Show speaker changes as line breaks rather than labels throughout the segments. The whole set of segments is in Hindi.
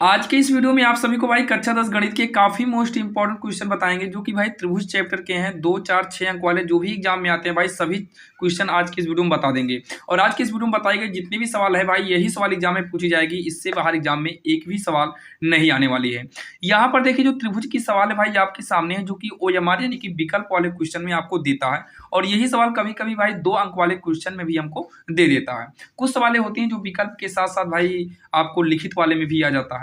आज के इस वीडियो में आप सभी को भाई कक्षा 10 गणित के काफी मोस्ट इंपॉर्टेंट क्वेश्चन बताएंगे जो कि भाई त्रिभुज चैप्टर के हैं। 2, 4, 6 अंक वाले जो भी एग्जाम में आते हैं भाई सभी क्वेश्चन आज के इस वीडियो में बता देंगे। और आज के इस वीडियो में बताए गए जितने भी सवाल है भाई यही सवाल एग्जाम में पूछी जाएगी। इससे बाहर एग्जाम में एक भी सवाल नहीं आने वाली है। यहाँ पर देखिए जो त्रिभुज की सवाल है भाई आपके सामने है, जो कि OMR यानी कि विकल्प वाले क्वेश्चन में आपको देता है। और यही सवाल कभी कभी भाई 2 अंक वाले क्वेश्चन में भी हमको दे देता है। कुछ सवालें होती हैं जो विकल्प के साथ साथ भाई आपको लिखित वाले में भी आ जाता है।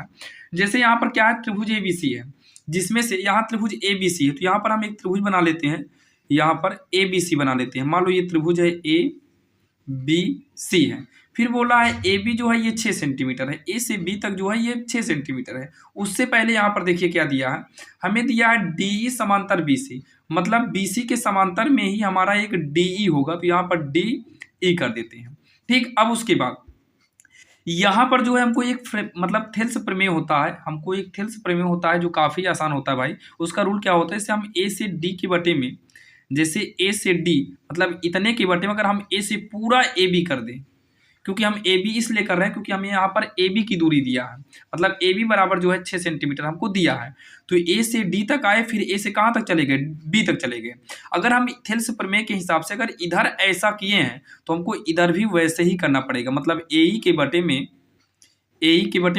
जैसे यहाँ पर क्या है, त्रिभुज ABC है, जिसमें से यहाँ त्रिभुज ABC है, तो यहाँ पर हम एक त्रिभुज बना लेते हैं। यहाँ पर ABC बना लेते हैं। मान लो ये त्रिभुज है ABC है। फिर बोला है AB जो है ये 6 सेंटीमीटर है, A से B तक जो है ये 6 सेंटीमीटर है। उससे पहले यहाँ पर देखिए क्या दिया है, हमें दिया है DE समांतर BC, मतलब BC के समांतर में ही हमारा एक DE होगा, तो यहाँ पर DE कर देते हैं। ठीक, अब उसके बाद यहाँ पर जो है हमको एक मतलब थेल्स प्रमेय होता है, हमको एक थेल्स प्रमेय होता है जो काफ़ी आसान होता है भाई। उसका रूल क्या होता है, जैसे हम A से D के बटे में, जैसे A से D मतलब इतने के बटे में अगर हम A से पूरा AB कर दें, क्योंकि हम AB इसलिए कर रहे हैं क्योंकि हमें यहाँ पर AB की दूरी दिया है, मतलब AB बराबर जो है 6 सेंटीमीटर हमको दिया है। तो A से D तक आए, फिर A से कहाँ तक चले गए, B तक चले गए। अगर हम थेल्स प्रमेय के हिसाब से अगर इधर ऐसा किए हैं तो हमको इधर भी वैसे ही करना पड़ेगा, मतलब AE के बटे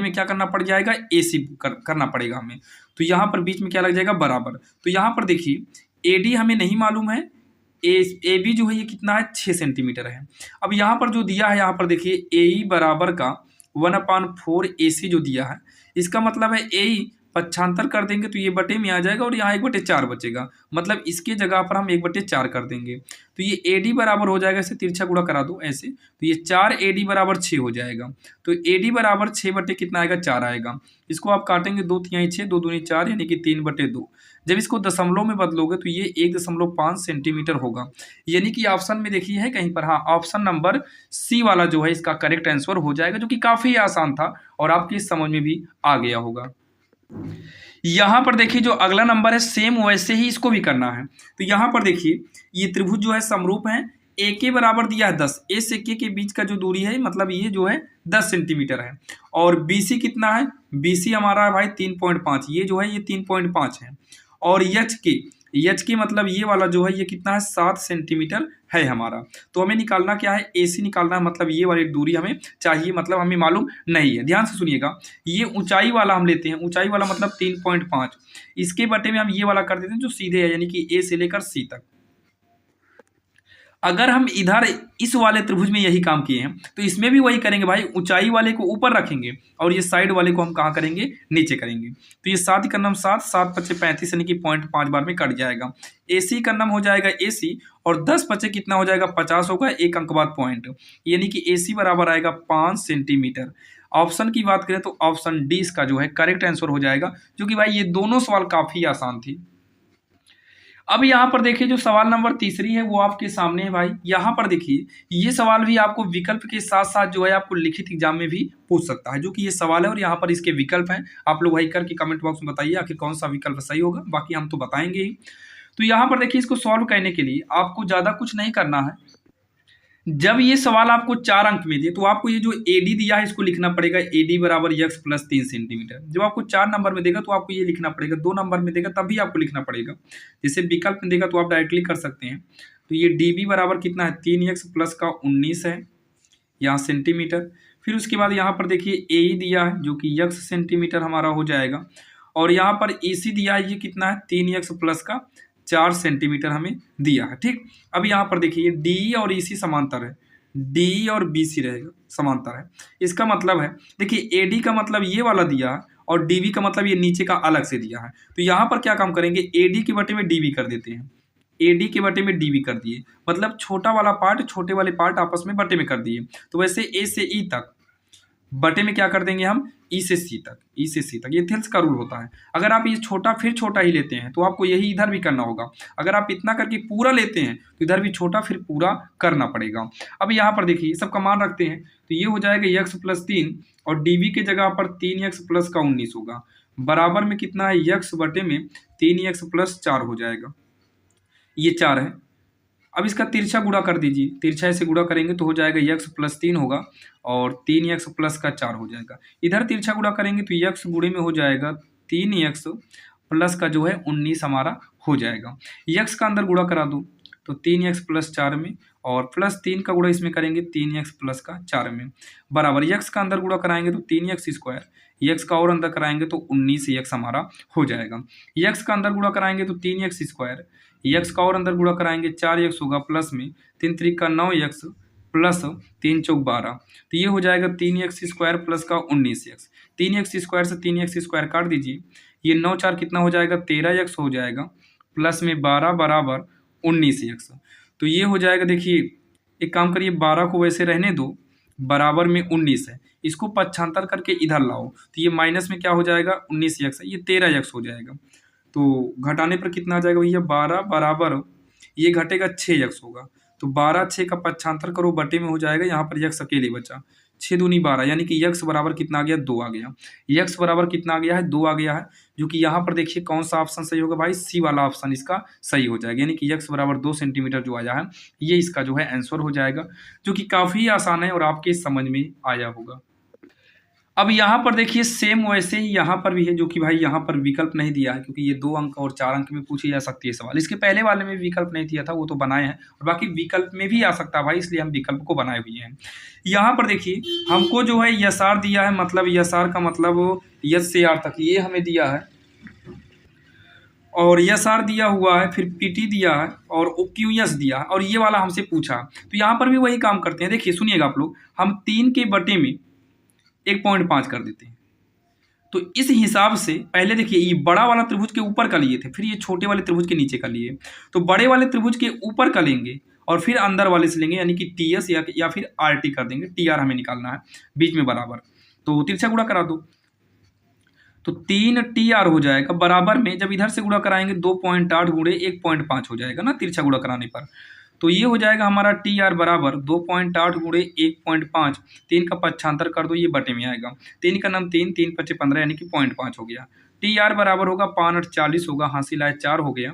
में क्या करना पड़ जाएगा, AC करना पड़ेगा हमें। तो यहाँ पर बीच में क्या लग जाएगा, बराबर। तो यहाँ पर देखिए AD हमें नहीं मालूम है, AB जो है ये कितना है, 6 सेंटीमीटर है। अब यहाँ पर जो दिया है, यहाँ पर देखिए AE बराबर का 1/4 AC जो दिया है, इसका मतलब है AE पक्षांतर कर देंगे तो ये बटे में आ जाएगा और यहाँ 1/4 बचेगा, मतलब इसके जगह पर हम 1/4 कर देंगे तो ये AD बराबर हो जाएगा, इसे तिरछा गुणा करा दो ऐसे, तो ये 4 AD बराबर 6 हो जाएगा। तो AD बराबर 6 बटे कितना आएगा, 4 आएगा। इसको आप काटेंगे 2 तिहाई 6, 2 दूनी 4 यानी कि 3/2। जब इसको दशमलव में बदलोगे तो ये 1.5 सेंटीमीटर होगा, यानी कि ऑप्शन में देखिए है कहीं पर, हाँ ऑप्शन नंबर C वाला जो है इसका करेक्ट आंसर हो जाएगा, जो कि काफ़ी आसान था और आपकी समझ में भी आ गया होगा। यहाँ पर देखिए जो अगला नंबर है सेम वैसे ही इसको भी करना है। तो यहाँ पर देखिए ये त्रिभुज जो है समरूप है, ए के बराबर दिया है 10, ए से के बीच का जो दूरी है मतलब ये जो है 10 सेंटीमीटर है। और BC कितना है, BC हमारा है भाई 3.5, ये जो है ये 3.5 है। और एच के मतलब ये वाला जो है ये कितना है, 7 सेंटीमीटर है हमारा। तो हमें निकालना क्या है, AC निकालना है, मतलब ये वाली दूरी हमें चाहिए, मतलब हमें मालूम नहीं है। ध्यान से सुनिएगा, ये ऊंचाई वाला हम लेते हैं, ऊंचाई वाला मतलब 3.5, इसके बटे में हम ये वाला कर देते हैं जो सीधे है, यानी कि A से लेकर C तक। अगर हम इधर इस वाले त्रिभुज में यही काम किए हैं तो इसमें भी वही करेंगे भाई, ऊंचाई वाले को ऊपर रखेंगे और ये साइड वाले को हम कहाँ करेंगे, नीचे करेंगे। तो ये 7 का नम 7, 7 पचे 35 यानी कि 0.5 बार में कट जाएगा। AC का नम हो जाएगा AC और 10 पचे कितना हो जाएगा, 50 होगा, एक अंक बाद पॉइंट, यानी कि AC बराबर आएगा 5 सेंटीमीटर। ऑप्शन की बात करें तो ऑप्शन D इसका जो है करेक्ट आंसर हो जाएगा, जो कि भाई ये दोनों सवाल काफ़ी आसान थी। अब यहाँ पर देखिए जो सवाल नंबर तीसरी है वो आपके सामने है भाई। यहाँ पर देखिए ये सवाल भी आपको विकल्प के साथ साथ जो है आपको लिखित एग्जाम में भी पूछ सकता है, जो कि ये सवाल है और यहाँ पर इसके विकल्प हैं। आप लोग वही करके कमेंट बॉक्स में बताइए आखिर कौन सा विकल्प सही होगा, बाकी हम तो बताएंगे ही। तो यहाँ पर देखिए इसको सॉल्व करने के लिए आपको ज़्यादा कुछ नहीं करना है। जब ये सवाल आपको 4 अंक में दिए तो आपको ये जो AD दिया है इसको लिखना पड़ेगा, AD बराबर x प्लस 3 सेंटीमीटर। जब आपको 4 नंबर में देगा तो आपको ये लिखना पड़ेगा, 2 नंबर में देगा तब भी आपको लिखना पड़ेगा। जैसे विकल्प में देगा तो आप डायरेक्टली कर सकते हैं। तो ये DB बराबर कितना है, 3x प्लस का 19 है यहाँ सेंटीमीटर। फिर उसके बाद यहाँ पर देखिए AE दिया है जो कि x सेंटीमीटर हमारा हो जाएगा, और यहाँ पर EC दिया है, ये कितना है 3x प्लस का 4 सेंटीमीटर हमें दिया है। ठीक, अब यहाँ पर देखिए DE और EC समांतर है, DE और BC रहेगा समांतर है। इसका मतलब है देखिए AD का मतलब ये वाला दिया है और DB का मतलब ये नीचे का अलग से दिया है। तो यहाँ पर क्या काम करेंगे, AD के बटे में DB कर देते हैं, AD के बटे में DB कर दिए, मतलब छोटा वाला पार्ट छोटे वाले पार्ट आपस में बटे में कर दिए। तो वैसे A से E तक बटे में क्या कर देंगे हम, E से C तक, E से C तक। ये थेल्स का रूल होता है। अगर आप ये छोटा फिर छोटा ही लेते हैं तो आपको यही इधर भी करना होगा। अगर आप इतना करके पूरा लेते हैं तो इधर भी छोटा फिर पूरा करना पड़ेगा। अब यहाँ पर देखिए सब का मान रखते हैं तो ये हो जाएगा x प्लस 3 और DB के जगह पर 3x प्लस का 19 होगा, बराबर में कितना है, x बटे में 3x प्लस 4 हो जाएगा, ये 4 है अब इसका तिरछा गुणा कर दीजिए, तिरछा से गुणा करेंगे तो हो जाएगा यक्स प्लस 3 होगा और 3 यक्स प्लस का 4 हो जाएगा। इधर तिरछा गुणा करेंगे तो यक्स गुणे में हो जाएगा 3 यक्स प्लस का जो है 19 हमारा हो जाएगा। यक्स का अंदर गुणा करा दो तो 3 यक्स प्लस 4 में और प्लस 3 का गुणा इसमें करेंगे 3 यक्स प्लस का 4 में बराबर यक्स का अंदर गुणा कराएंगे तो 3 यक्स स्क्वायर, यक्स का और अंदर कराएंगे तो 19 यक्स हमारा हो जाएगा। यक्स का अंदर गुणा कराएंगे तो 3 यक्स स्क्वायर, यक्स का और अंदर गुणा कराएंगे 4 यक्स होगा प्लस में 3 3 का 9 यक्स प्लस 3 चौक 12, तो ये हो जाएगा 3 यक्स स्क्वायर प्लस का 19 यक्स। 3 यक्स स्क्वायर से 3 यक्स स्क्वायर काट दीजिए, ये 9 4 कितना हो जाएगा 13 यक्स हो जाएगा प्लस में 12 बराबर 19 यक्स। तो ये हो जाएगा, देखिए एक काम करिए 12 को वैसे रहने दो, बराबर में 19 है, इसको पक्षांतर करके इधर लाओ तो ये माइनस में क्या हो जाएगा 19 यक्स है, ये 13 यक्स हो जाएगा। तो घटाने पर कितना आ जाएगा भैया 12 बराबर ये घटेगा 6 यक्स होगा, तो 12 6 का पक्षांतर करो बटे में हो जाएगा, यहाँ पर यक्स अकेले बचा 6 दूनी 12 यानी कि यक्स बराबर कितना आ गया 2 आ गया। यक्स बराबर कितना आ गया है 2 आ गया है, जो कि यहाँ पर देखिए कौन सा ऑप्शन सही होगा भाई, सी वाला ऑप्शन इसका सही हो जाएगा, यानी कि यक्स बराबर 2 सेंटीमीटर जो आया है ये इसका जो है आंसर हो जाएगा, जो कि काफ़ी आसान है और आपके समझ में आया होगा। अब यहाँ पर देखिए सेम वैसे ही यहाँ पर भी है, जो कि भाई यहाँ पर विकल्प नहीं दिया है क्योंकि ये 2 अंक और 4 अंक में पूछी जा सकती है सवाल। इसके पहले वाले में विकल्प नहीं दिया था, वो तो बनाए हैं, और बाकी विकल्प में भी आ सकता है भाई, इसलिए हम विकल्प को बनाए हुए हैं। यहाँ पर देखिए हमको जो है यसार दिया है, मतलब यसार का मतलब यस से आर तक ये हमें दिया है, और यसार दिया हुआ है, फिर पीटी दिया है और ओक्यूएस दिया है, और ये वाला हमसे पूछा। तो यहाँ पर भी वही काम करते हैं, देखिए सुनिएगा आप लोग, हम 3 के बटे में 1.5 कर देते हैं। तो इस हिसाब से पहले देखिए ये बड़ा वाला त्रिभुज के ऊपर का लिए थे, फिर ये छोटे वाले त्रिभुज के नीचे का लिए, तो बड़े वाले त्रिभुज के ऊपर का लेंगे और फिर अंदर वाले से लेंगे, यानी कि टीएस या फिर आरटी कर देंगे, टीआर हमें निकालना है बीच में बराबर, तो तिरछा गुणा करा दो तो 3 TR हो जाएगा बराबर में, जब इधर से गुणा कराएंगे 2.8 गुणे 1.5 हो जाएगा ना तिरछा गुणा कराने पर, तो ये हो जाएगा हमारा TR बराबर 2.8 गुणे 1.5, 3 का पक्षांतर कर दो ये बटे में आएगा, 3 का नाम 3 3 5 15 यानी कि 0.5 हो गया। TR बराबर होगा 5 8 40 होगा, हासिल आए 4 हो गया,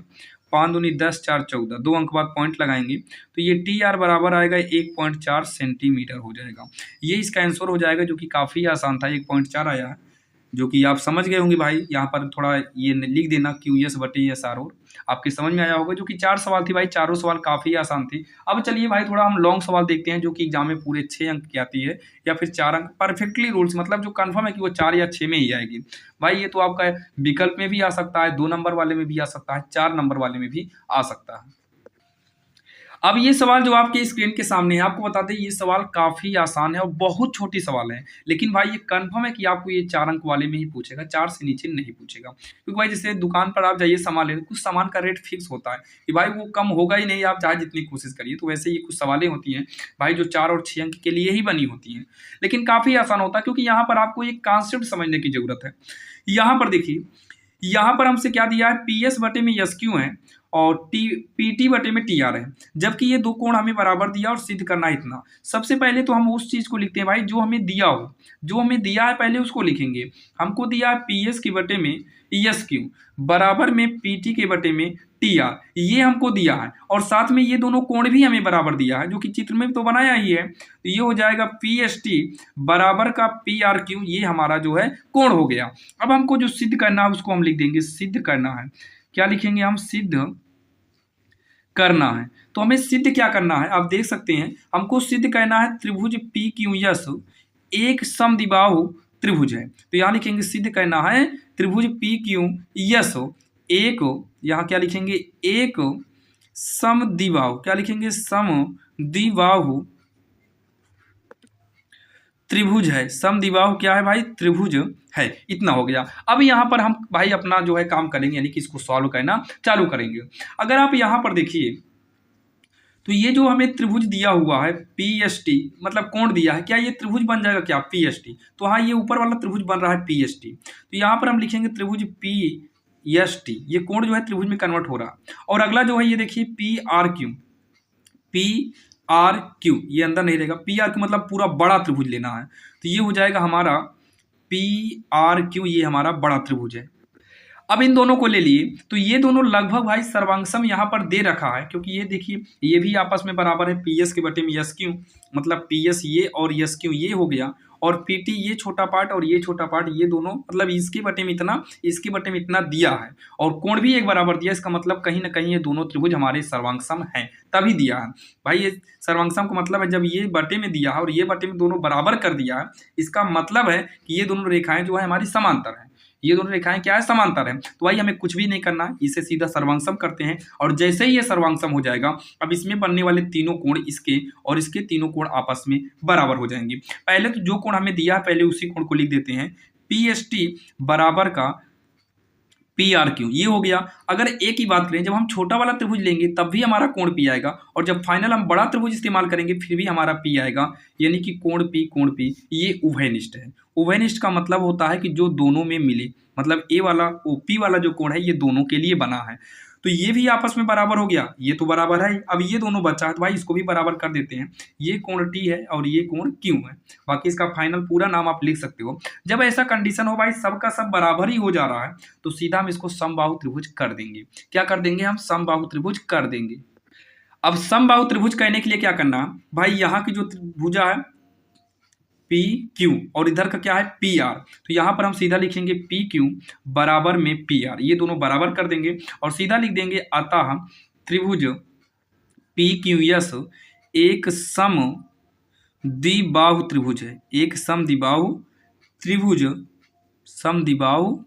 5 दूनी 10 4 14, 2 अंक बाद पॉइंट लगाएंगे तो ये TR बराबर आएगा 1.4 सेंटीमीटर हो जाएगा। ये इसका आंसर हो जाएगा, जो कि काफ़ी आसान था, 1.4 आया है, जो कि आप समझ गए होंगे भाई। यहाँ पर थोड़ा ये लिख देना QS बटे SR और आपके समझ में आया होगा, जो कि 4 सवाल थी भाई, चारों सवाल काफ़ी आसान थी। अब चलिए भाई थोड़ा हम लॉन्ग सवाल देखते हैं, जो कि एग्जाम में पूरे 6 अंक की आती है या फिर 4 अंक परफेक्टली रूल्स, मतलब जो कंफर्म है कि वो 4 या 6 में ही आएगी भाई। ये तो आपका विकल्प में भी आ सकता है, 2 नंबर वाले में भी आ सकता है, 4 नंबर वाले में भी आ सकता है। अब ये सवाल जो आपके स्क्रीन के सामने है, आपको बता दें ये सवाल काफ़ी आसान है और बहुत छोटी सवाल है, लेकिन भाई ये कंफर्म है कि आपको ये 4 अंक वाले में ही पूछेगा, 4 से नीचे नहीं पूछेगा। क्योंकि भाई जैसे दुकान पर आप जाइए सामान लेने, कुछ सामान का रेट फिक्स होता है कि भाई वो कम होगा ही नहीं, आप चाहे जितनी कोशिश करिए। तो वैसे ये कुछ सवालें होती हैं भाई जो 4 और 6 अंक के लिए ही बनी होती हैं, लेकिन काफ़ी आसान होता है, क्योंकि यहाँ पर आपको एक कॉन्सेप्ट समझने की जरूरत है। यहाँ पर देखिए, यहाँ पर हमसे क्या दिया है, PS बटे में SQ है और PT बटे में TR है, जबकि ये 2 कोण हमें बराबर दिया और सिद्ध करना है इतना। सबसे पहले तो हम उस चीज़ को लिखते हैं भाई जो हमें दिया हो, जो हमें दिया है पहले उसको लिखेंगे। हमको दिया है PS के बटे में SQ बराबर में PT के बटे में TR, ये हमको दिया है, और साथ में ये दोनों कोण भी हमें बराबर दिया है, जो कि चित्र में तो बनाया ही है। तो ये हो जाएगा PST बराबर का PRQ, ये हमारा जो है कोण हो गया। अब हमको जो सिद्ध करना है उसको हम लिख देंगे, सिद्ध करना है। क्या लिखेंगे हम, सिद्ध करना है। तो हमें सिद्ध क्या करना है, आप देख सकते हैं हमको सिद्ध करना है त्रिभुज PQS एक समद्विबाहु त्रिभुज है। तो यहाँ लिखेंगे सिद्ध करना है त्रिभुज PQS एक, यहाँ क्या लिखेंगे, एक समद्विबाहु, क्या लिखेंगे, समद्विबाहु त्रिभुज है। समद्विबाहु क्या है भाई, त्रिभुज है। इतना हो गया। अब यहाँ पर हम भाई अपना जो है काम करेंगे, यानी कि इसको सॉल्व करना चालू करेंगे। अगर आप यहाँ पर देखिए तो ये जो हमें त्रिभुज दिया हुआ है PST, मतलब कोण दिया है, क्या ये त्रिभुज बन जाएगा क्या PST? तो हाँ, ये ऊपर वाला त्रिभुज बन रहा है PST। तो यहाँ पर हम लिखेंगे त्रिभुज PST, ये कोण जो है त्रिभुज में कन्वर्ट हो रहा है। और अगला जो है ये देखिए PRQ, ये अंदर नहीं रहेगा, PRQ मतलब पूरा बड़ा त्रिभुज लेना है। तो ये हो जाएगा हमारा PRQ, ये हमारा बड़ा त्रिभुज है। अब इन दोनों को ले लिए तो ये दोनों लगभग भाई सर्वांगसम यहाँ पर दे रखा है, क्योंकि ये देखिए ये भी आपस में बराबर है, पी एस के बटे में यस क्यू, मतलब पी एस ये और यस क्यू ये हो गया, और पी टी ये छोटा पार्ट और ये छोटा पार्ट, ये दोनों मतलब इसके बटे में इतना, इसके बटे में इतना दिया है, और कोण भी एक बराबर दिया। इसका मतलब कहीं ना कहीं ये दोनों त्रिभुज हमारे सर्वांगसम हैं, तभी दिया है भाई। ये सर्वांगसम का मतलब है जब ये बटे में दिया है और ये बटे में दोनों बराबर कर दिया है, इसका मतलब है कि ये दोनों रेखाएं जो है हमारी समांतर है, ये दोनों रेखाएं क्या है, समांतर है। तो भाई हमें कुछ भी नहीं करना है, इसे सीधा सर्वांगसम करते हैं, और जैसे ही ये सर्वांगसम हो जाएगा, अब इसमें बनने वाले तीनों कोण इसके और इसके तीनों कोण आपस में बराबर हो जाएंगे। पहले तो जो कोण हमें दिया है पहले उसी कोण को लिख देते हैं, पी एस टी बराबर का पी आर क्यू, ये हो गया। अगर ए की बात करें, जब हम छोटा वाला त्रिभुज लेंगे तब भी हमारा कोण पी आएगा, और जब फाइनल हम बड़ा त्रिभुज इस्तेमाल करेंगे फिर भी हमारा पी आएगा, यानी कि कोण पी ये उभयनिष्ठ है। उभयनिष्ठ का मतलब होता है कि जो दोनों में मिले, मतलब ए वाला ओ पी वाला जो कोण है ये दोनों के लिए बना है। तो ये भी आपस में बराबर हो गया, ये तो बराबर है। अब ये दोनों बचा है तो भाई इसको भी बराबर कर देते हैं, ये कोण टी है और ये कोण क्यू है। बाकी इसका फाइनल पूरा नाम आप लिख सकते हो। जब ऐसा कंडीशन हो भाई सबका सब बराबर ही हो जा रहा है, तो सीधा हम इसको समबाहु त्रिभुज कर देंगे। क्या कर देंगे, हम समबाहु त्रिभुज कर देंगे। अब समबाहु त्रिभुज कहने के लिए क्या करना है भाई, यहाँ की जो त्रिभुजा है पी क्यू और इधर का क्या है पी आर, तो यहाँ पर हम सीधा लिखेंगे पी क्यू बराबर में पी आर, ये दोनों बराबर कर देंगे और सीधा लिख देंगे अतः त्रिभुज पी क्यू एस एक सम द्विबाहु त्रिभुज है, एक समद्विबाहु त्रिभुज, समद्विबाहु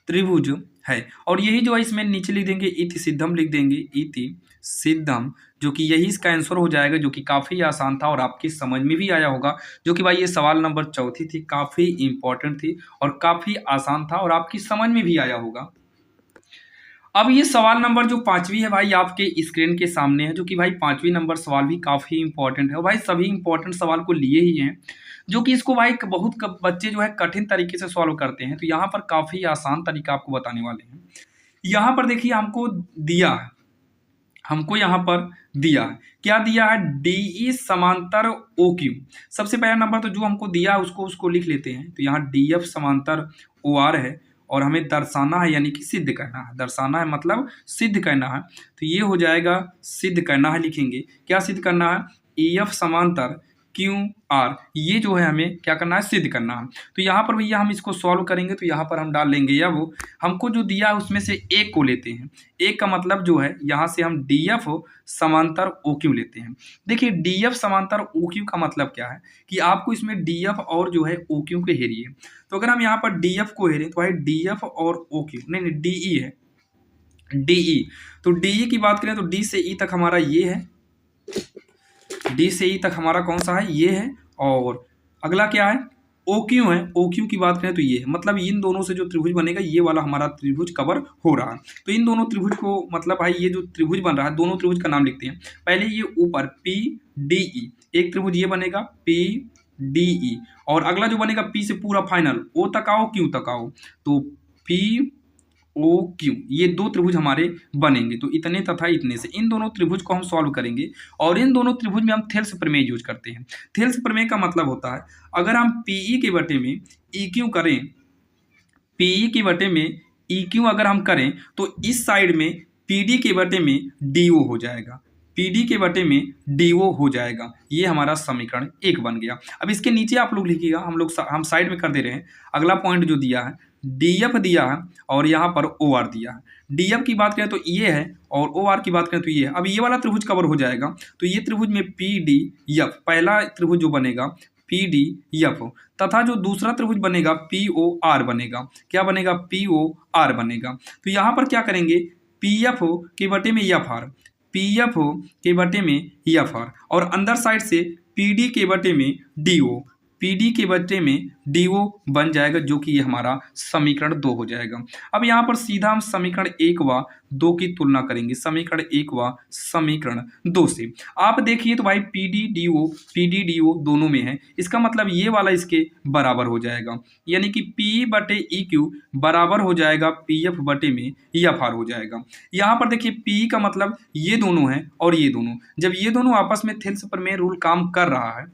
त्रिभुज है। और यही जो है इसमें नीचे लिख देंगे इति सिद्धम, लिख देंगे इति सिद्धम, जो कि यही इसका आंसर हो जाएगा, जो कि काफ़ी आसान था और आपकी समझ में भी आया होगा। जो कि भाई ये सवाल नंबर 4 थी, काफ़ी इंपॉर्टेंट थी और काफ़ी आसान था और आपकी समझ में भी आया होगा। अब ये सवाल नंबर जो 5वीं है भाई आपके स्क्रीन के सामने है, जो कि भाई 5वीं नंबर सवाल भी काफ़ी इंपॉर्टेंट है और भाई सभी इंपॉर्टेंट सवाल को लिए ही हैं, जो कि इसको भाई बहुत बच्चे जो है कठिन तरीके से सॉल्व करते हैं। तो यहाँ पर काफ़ी आसान तरीका आपको बताने वाले हैं। यहाँ पर देखिए हमको दिया है, हमको यहाँ पर दिया है, क्या दिया है, डी समांतर ओ क्यू। सबसे पहला नंबर तो जो हमको दिया है उसको लिख लेते हैं। तो यहाँ डी एफ समांतर ओ आर है और हमें दर्शाना है, यानी कि सिद्ध करना है। दर्शाना है मतलब सिद्ध करना है, तो ये हो जाएगा सिद्ध करना है, लिखेंगे क्या सिद्ध करना है, ई एफ समांतर क्यू आर, ये जो है हमें क्या करना है, सिद्ध करना है। तो यहाँ पर भैया हम इसको सॉल्व करेंगे, तो यहाँ पर हम डाल लेंगे या वो हमको जो दिया है उसमें से एक को लेते हैं। एक का मतलब जो है यहाँ से हम डी एफ समांतर ओ क्यू लेते हैं। देखिए डी एफ समांतर ओ क्यू का मतलब क्या है कि आपको इसमें डी एफ और जो है ओ क्यू के हेरिए। तो अगर हम यहाँ पर डी एफ को हेरें तो भाई डी एफ और ओ क्यू, नहीं डी ई है, डी ई। तो डी ई की बात करें तो डी से ई तक हमारा ये है, डी से ई तक हमारा कौन सा है, ये है। और अगला क्या है, ओ क्यू है। ओ क्यू की बात करें तो ये है, मतलब इन दोनों से जो त्रिभुज बनेगा ये वाला हमारा त्रिभुज कवर हो रहा है। तो इन दोनों त्रिभुज को मतलब भाई ये जो त्रिभुज बन रहा है दोनों त्रिभुज का नाम लिखते हैं। पहले ये ऊपर पी डी ई, एक त्रिभुज ये बनेगा पी डी ई, और अगला जो बनेगा पी से पूरा फाइनल ओ तक आओ क्यू तक आओ, तो पी ओ क्यू, ये दो त्रिभुज हमारे बनेंगे। तो इतने तथा इतने से इन दोनों त्रिभुज को हम सॉल्व करेंगे, और इन दोनों त्रिभुज में हम थेल्स प्रमेय यूज करते हैं। थेल्स प्रमेय का मतलब होता है अगर हम पीई के बटे में ई क्यू करें, पीई के बटे में ई क्यू अगर हम करें तो इस साइड में पीडी के बटे में डीओ हो जाएगा, पीडी के बटे में डीओ हो जाएगा। ये हमारा समीकरण 1 बन गया। अब इसके नीचे आप लोग लिखिएगा, हम साइड में कर दे रहे हैं। अगला पॉइंट जो दिया है डीएफ दिया है और यहाँ पर ओ आर दिया है। डीएफ की बात करें तो ये है और ओ आर की बात करें तो ये है। अब ये वाला त्रिभुज कवर हो जाएगा, तो ये त्रिभुज में पी डी एफ, पहला त्रिभुज जो बनेगा पी डी एफ, तथा जो दूसरा त्रिभुज बनेगा पी ओ आर बनेगा। क्या बनेगा, पी ओ आर बनेगा। तो यहाँ पर क्या करेंगे, पी एफ के बटे में एफ आर, पी एफ के बटे में एफ आर, और अंदर साइड से पी डी के बटे में डी ओ, पीडी के बटे में डीओ बन जाएगा, जो कि ये हमारा समीकरण 2 हो जाएगा। अब यहाँ पर सीधा हम समीकरण 1 व 2 की तुलना करेंगे, समीकरण 1 व समीकरण 2 से। आप देखिए तो भाई पीडी डीओ दोनों में है, इसका मतलब ये वाला इसके बराबर हो जाएगा, यानी कि पी बटे ई क्यू बराबर हो जाएगा पी एफ बटे में एफ आर हो जाएगा। यहाँ पर देखिए पी का मतलब ये दोनों हैं और ये दोनों, जब ये दोनों आपस में थेल्स प्रमेय रूल काम कर रहा है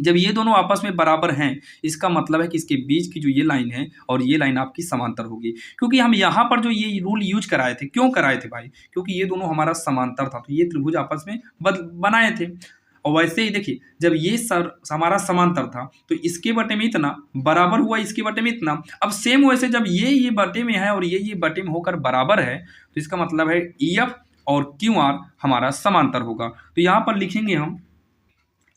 जब ये दोनों आपस में बराबर हैं, इसका मतलब है कि इसके बीच की जो ये लाइन है और ये लाइन आपकी समांतर होगी। क्योंकि हम यहाँ पर जो ये रूल यूज कराए थे, क्यों कराए थे भाई? क्योंकि ये दोनों हमारा समांतर था, तो ये त्रिभुज आपस में बनाए थे। और वैसे ही देखिए, जब ये हमारा समांतर था तो इसके बटे में इतना बराबर हुआ, इसके बटे में इतना। अब सेम वैसे जब ये बटे में है और ये बटे में होकर बराबर है, तो इसका मतलब है EF और QR हमारा समांतर होगा। तो यहाँ पर लिखेंगे हम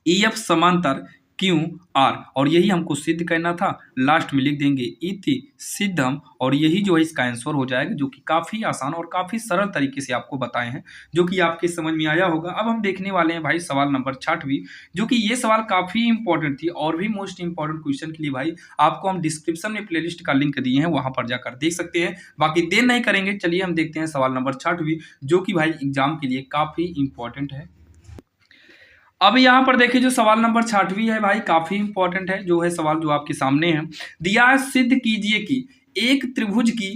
EF समांतर QR, और यही हमको सिद्ध करना था। लास्ट में लिख देंगे इति सिद्धम, और यही जो है इसका आंसर हो जाएगा, जो कि काफ़ी आसान और काफ़ी सरल तरीके से आपको बताए हैं, जो कि आपके समझ में आया होगा। अब हम देखने वाले हैं भाई सवाल नंबर 6वीं, जो कि ये सवाल काफ़ी इंपॉर्टेंट थी, और भी मोस्ट इंपॉर्टेंट क्वेश्चन के लिए भाई आपको हम डिस्क्रिप्शन में प्लेलिस्ट का लिंक दिए हैं, वहां पर जाकर देख सकते हैं। बाकी देर नहीं करेंगे, चलिए हम देखते हैं सवाल नंबर 6वीं, जो कि भाई एग्जाम के लिए काफ़ी इंपॉर्टेंट है। अब यहाँ पर देखिए, जो सवाल नंबर 6वीं है भाई, काफी इंपॉर्टेंट है। जो है सवाल जो आपके सामने है, दिया है सिद्ध कीजिए कि एक त्रिभुज की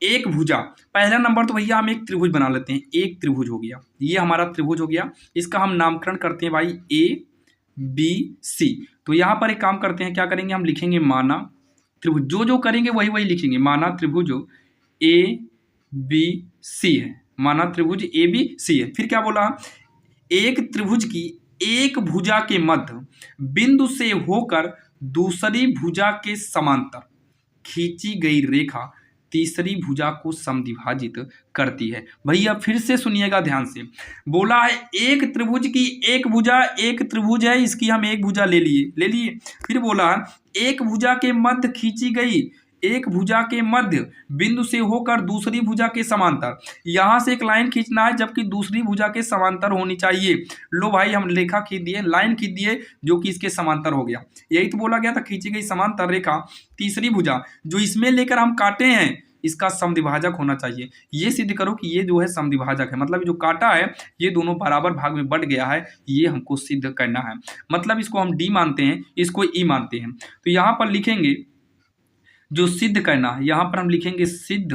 एक भुजा। पहला नंबर तो भैया हम एक त्रिभुज बना लेते हैं। एक त्रिभुज हो गया, ये हमारा त्रिभुज हो गया। इसका हम नामकरण करते हैं भाई ABC। तो यहाँ पर एक काम करते हैं, क्या करेंगे, हम लिखेंगे माना त्रिभुज। जो करेंगे वही लिखेंगे। माना त्रिभुज ABC है, माना त्रिभुज ABC है। फिर क्या बोला, एक त्रिभुज की एक भुजा के मध्य बिंदु से होकर दूसरी भुजा के समांतर खींची गई रेखा तीसरी भुजा को समद्विभाजित करती है। भैया फिर से सुनिएगा ध्यान से, बोला है एक त्रिभुज की एक भुजा, एक त्रिभुज है इसकी हम एक भुजा ले लिए। फिर बोला है एक भुजा के मध्य खींची गई, एक भुजा के मध्य बिंदु से होकर दूसरी भुजा के समांतर। यहां से एक लाइन खींचना है, जबकि दूसरी भुजा के समांतर होनी चाहिए। लो भाई, हम रेखा खींच दिए, लाइन खींच दिए, जो कि इसके समांतर हो गया। यही तो बोला गया था, खींची गई समांतर रेखा तीसरी भुजा जो इसमें लेकर हम काटे हैं, इसका समद्विभाजक होना चाहिए। ये सिद्ध करो कि ये जो है समद्विभाजक है, मतलब जो काटा है ये दोनों बराबर भाग में बट गया है, ये हमको सिद्ध करना है। मतलब इसको हम D मानते हैं, इसको E मानते हैं। तो यहाँ पर लिखेंगे जो सिद्ध करना है, यहां पर हम लिखेंगे सिद्ध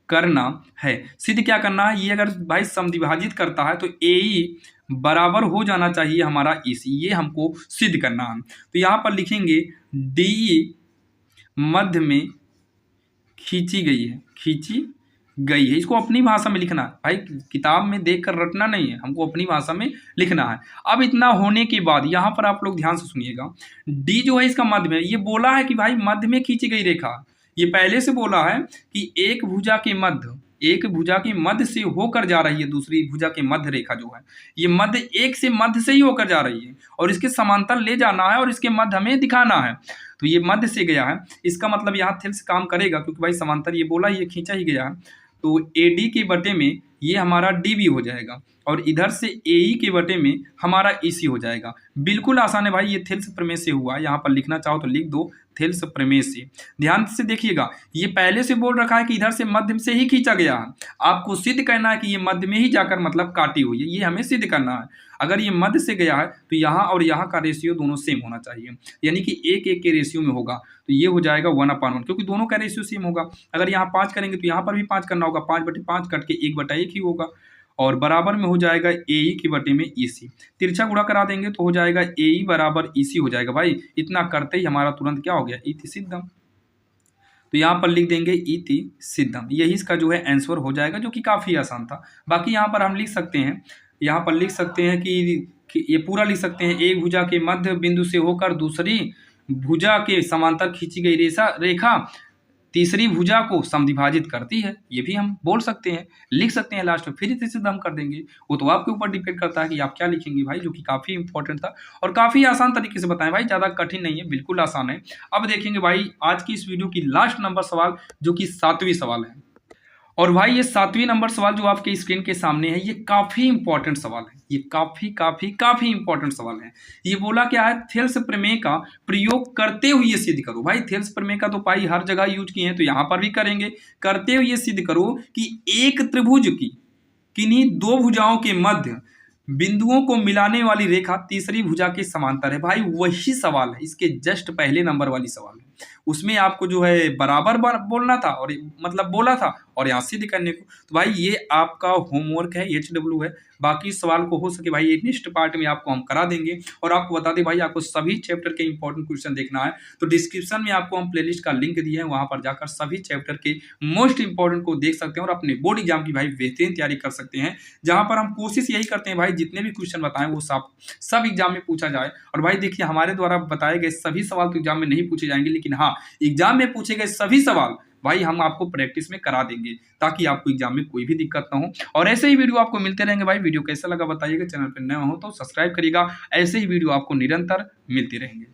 करना है। सिद्ध क्या करना है, ये अगर भाई समद्विभाजित करता है तो AE बराबर हो जाना चाहिए हमारा EC, ये हमको सिद्ध करना है। तो यहां पर लिखेंगे DE मध्य में खींची गई है। इसको अपनी भाषा में लिखना है भाई, किताब में देखकर रटना नहीं है, हमको अपनी भाषा में लिखना है। अब इतना होने के बाद यहाँ पर आप लोग ध्यान से सुनिएगा, D जो है इसका मध्य में, ये बोला है कि भाई मध्य में खींची गई रेखा, ये पहले से बोला है कि एक भुजा के मध्य से होकर जा रही है दूसरी भुजा के मध्य रेखा जो है, ये मध्य से ही होकर जा रही है, और इसके समांतर ले जाना है और इसके मध्य हमें दिखाना है। तो ये मध्य से गया है, इसका मतलब यहाँ थिल से काम करेगा, क्योंकि भाई समांतर ये बोला, ये खींचा ही गया है। तो AD के बटे में ये हमारा DB हो जाएगा, और इधर से AE के बटे में हमारा EC हो जाएगा। बिल्कुल आसान है भाई, ये थेल्स प्रमेय से हुआ। यहाँ पर लिखना चाहो तो लिख दो, थेल्स प्रमेय से। ध्यान से देखिएगा, ये पहले से बोल रखा है कि इधर से मध्य से ही खींचा गया है। आपको सिद्ध करना है कि ये मध्य में ही जाकर मतलब काटी हुई है, ये हमें सिद्ध करना है। अगर ये मध्य से गया है तो यहाँ और यहाँ का रेशियो दोनों सेम होना चाहिए, यानी कि 1:1 के रेशियो में होगा। तो ये हो जाएगा 1/1, क्योंकि दोनों का रेशियो सेम होगा। अगर यहाँ 5 करेंगे तो यहाँ पर भी 5 करना होगा, 5/5 कट के 1/1 ही होगा, और बराबर में हो जाएगा AE के बटे में EC। तिरछा गुणा करा देंगे तो हो जाएगा AE बराबर EC हो जाएगा। भाई इतना करते ही हमारा तुरंत क्या हो गया, इति सिद्धम। तो यहाँ पर लिख देंगे इति सिद्धम, यही इसका जो है आंसर हो जाएगा, जो कि काफ़ी आसान था। बाकी यहाँ पर हम लिख सकते हैं, यहाँ पर लिख सकते हैं कि ये पूरा लिख सकते हैं, एक भुजा के मध्य बिंदु से होकर दूसरी भुजा के समांतर खींची गई रेखा तीसरी भुजा को समद्विभाजित करती है। ये भी हम बोल सकते हैं, लिख सकते हैं। लास्ट में फिर इसे सिद्ध हम कर देंगे, वो तो आपके ऊपर डिपेंड करता है कि आप क्या लिखेंगे भाई, जो कि काफ़ी इंपॉर्टेंट था और काफ़ी आसान तरीके से बताएं भाई, ज़्यादा कठिन नहीं है, बिल्कुल आसान है। अब देखेंगे भाई आज की इस वीडियो की लास्ट नंबर सवाल, जो कि 7वीं सवाल है। और भाई ये 7वीं नंबर सवाल जो आपके स्क्रीन के सामने है, ये काफ़ी इंपॉर्टेंट सवाल है, ये काफ़ी इंपॉर्टेंट सवाल है। ये बोला क्या है, थेल्स प्रमेय का प्रयोग करते हुए सिद्ध करो। भाई थेल्स प्रमेय का तो भाई हर जगह यूज किए हैं, तो यहाँ पर भी करेंगे। करते हुए सिद्ध करो कि एक त्रिभुज की किन्हीं दो भुजाओं के मध्य बिंदुओं को मिलाने वाली रेखा तीसरी भुजा के समांतर है। भाई वही सवाल है, इसके जस्ट पहले नंबर वाली सवाल है। उसमें आपको जो है बराबर बोलना था और मतलब बोला था और यहाँ सीधे करने को। तो भाई ये आपका होमवर्क है, HW है। बाकी सवाल को हो सके भाई ये नेक्स्ट पार्ट में आपको हम करा देंगे। और आपको बता दें भाई आपको सभी चैप्टर के इंपॉर्टेंट क्वेश्चन देखना है तो डिस्क्रिप्शन में आपको हम प्लेलिस्ट का लिंक दिए हैं, वहां पर जाकर सभी चैप्टर के मोस्ट इंपॉर्टेंट को देख सकते हैं और अपने बोर्ड एग्जाम की भाई बेहतरीन तैयारी कर सकते हैं। जहां पर हम कोशिश यही करते हैं भाई जितने भी क्वेश्चन बताएं वो सब एग्जाम में पूछा जाए। और भाई देखिए हमारे द्वारा बताए गए सभी सवाल तो एग्जाम में नहीं पूछे जाएंगे, लेकिन हाँ एग्जाम में पूछे गए सभी सवाल भाई हम आपको प्रैक्टिस में करा देंगे ताकि आपको एग्जाम में कोई भी दिक्कत ना हो। और ऐसे ही वीडियो आपको मिलते रहेंगे भाई। वीडियो कैसा लगा बताइएगा, चैनल पर नया हो तो सब्सक्राइब करिएगा, ऐसे ही वीडियो आपको निरंतर मिलते रहेंगे।